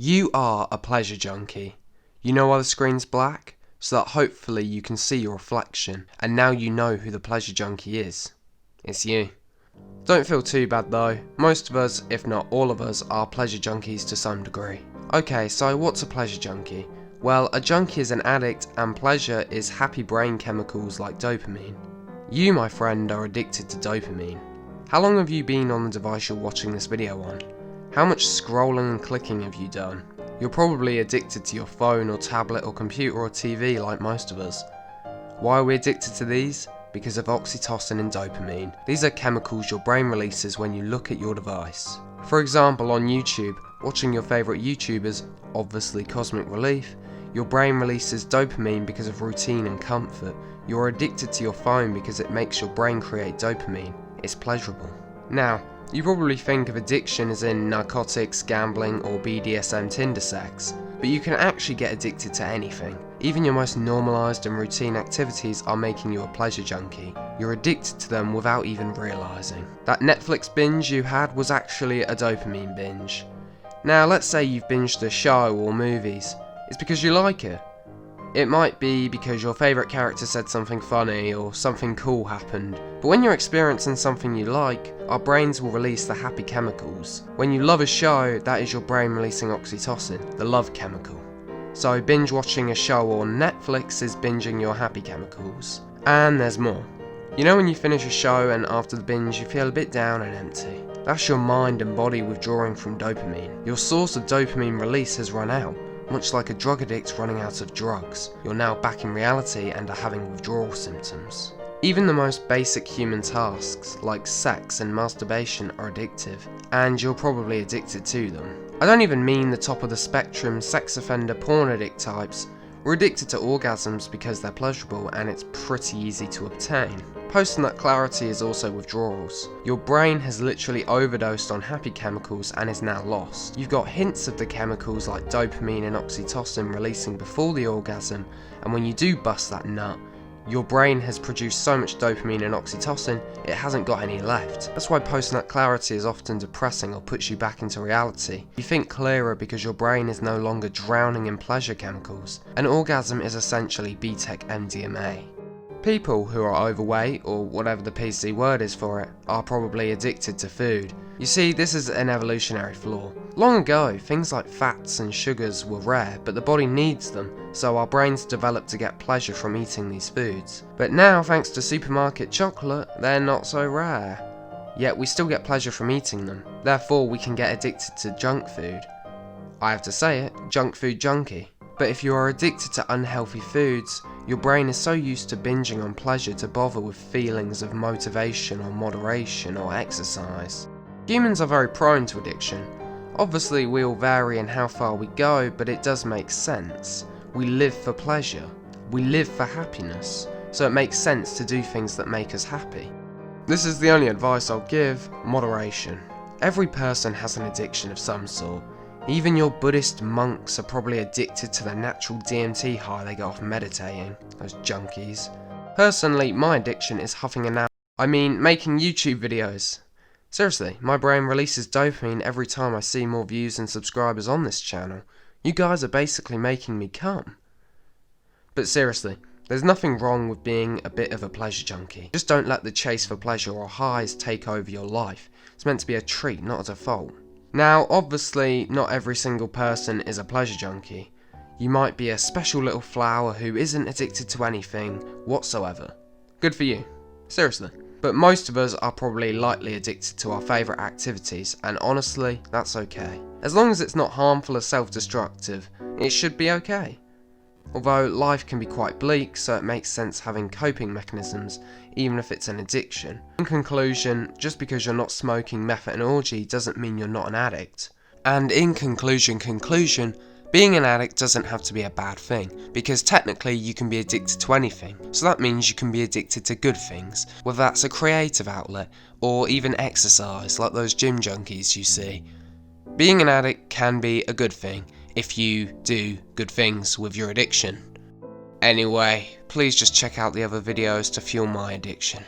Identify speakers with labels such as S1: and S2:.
S1: You are a pleasure junkie. You know why the screen's black? So that hopefully you can see your reflection, and now you know who the pleasure junkie is. It's you. Don't feel too bad though. Most of us, if not all of us, are pleasure junkies to some degree. Okay, so what's a pleasure junkie? Well, a junkie is an addict, and pleasure is happy brain chemicals like dopamine. You, my friend, are addicted to dopamine. How long have you been on the device you're watching this video on? How much scrolling and clicking have you done? You're probably addicted to your phone or tablet or computer or TV like most of us. Why are we addicted to these? Because of oxytocin and dopamine. These are chemicals your brain releases when you look at your device. For example, on YouTube, watching your favourite YouTubers, obviously Cosmic Relief, your brain releases dopamine because of routine and comfort. You're addicted to your phone because it makes your brain create dopamine. It's pleasurable. Now, you probably think of addiction as in narcotics, gambling, or BDSM Tinder sex, but you can actually get addicted to anything. Even your most normalised and routine activities are making you a pleasure junkie. You're addicted to them without even realising. That Netflix binge you had was actually a dopamine binge. Now, let's say you've binged a show or movies. It's because you like it. It might be because your favourite character said something funny or something cool happened. But when you're experiencing something you like, our brains will release the happy chemicals. When you love a show, that is your brain releasing oxytocin, the love chemical. So binge watching a show on Netflix is binging your happy chemicals. And there's more. You know when you finish a show and after the binge you feel a bit down and empty? That's your mind and body withdrawing from dopamine. Your source of dopamine release has run out. Much like a drug addict running out of drugs, you're now back in reality and are having withdrawal symptoms. Even the most basic human tasks, like sex and masturbation, are addictive, and you're probably addicted to them. I don't even mean the top of the spectrum sex offender porn addict types. We're addicted to orgasms because they're pleasurable and it's pretty easy to obtain. Post-nut clarity is also withdrawals. Your brain has literally overdosed on happy chemicals and is now lost. You've got hints of the chemicals like dopamine and oxytocin releasing before the orgasm, and when you do bust that nut, your brain has produced so much dopamine and oxytocin, it hasn't got any left. That's why post-nut clarity is often depressing or puts you back into reality. You think clearer because your brain is no longer drowning in pleasure chemicals. An orgasm is essentially BTEC MDMA. People who are overweight, or whatever the PC word is for it, are probably addicted to food. You see, this is an evolutionary flaw. Long ago, things like fats and sugars were rare, but the body needs them, so our brains developed to get pleasure from eating these foods. But now, thanks to supermarket chocolate, they're not so rare. Yet we still get pleasure from eating them. Therefore, we can get addicted to junk food. I have to say it, junk food junkie. But if you are addicted to unhealthy foods, your brain is so used to binging on pleasure to bother with feelings of motivation or moderation or exercise. Humans are very prone to addiction. Obviously we all vary in how far we go, but it does make sense. We live for pleasure. We live for happiness. So it makes sense to do things that make us happy. This is the only advice I'll give: moderation. Every person has an addiction of some sort. Even your Buddhist monks are probably addicted to the natural DMT high they get off meditating, those junkies. Personally, my addiction is making YouTube videos. Seriously, my brain releases dopamine every time I see more views and subscribers on this channel. You guys are basically making me come. But seriously, there's nothing wrong with being a bit of a pleasure junkie. Just don't let the chase for pleasure or highs take over your life. It's meant to be a treat, not a default. Now, obviously, not every single person is a pleasure junkie. You might be a special little flower who isn't addicted to anything whatsoever. Good for you. Seriously. But most of us are probably lightly addicted to our favourite activities, and honestly, that's okay. As long as it's not harmful or self-destructive, it should be okay. Although life can be quite bleak, so it makes sense having coping mechanisms, even if it's an addiction. In conclusion, just because you're not smoking meth at an orgy doesn't mean you're not an addict. And in conclusion, being an addict doesn't have to be a bad thing, because technically you can be addicted to anything, so that means you can be addicted to good things, whether that's a creative outlet, or even exercise, like those gym junkies you see. Being an addict can be a good thing, if you do good things with your addiction. Anyway, please just check out the other videos to fuel my addiction.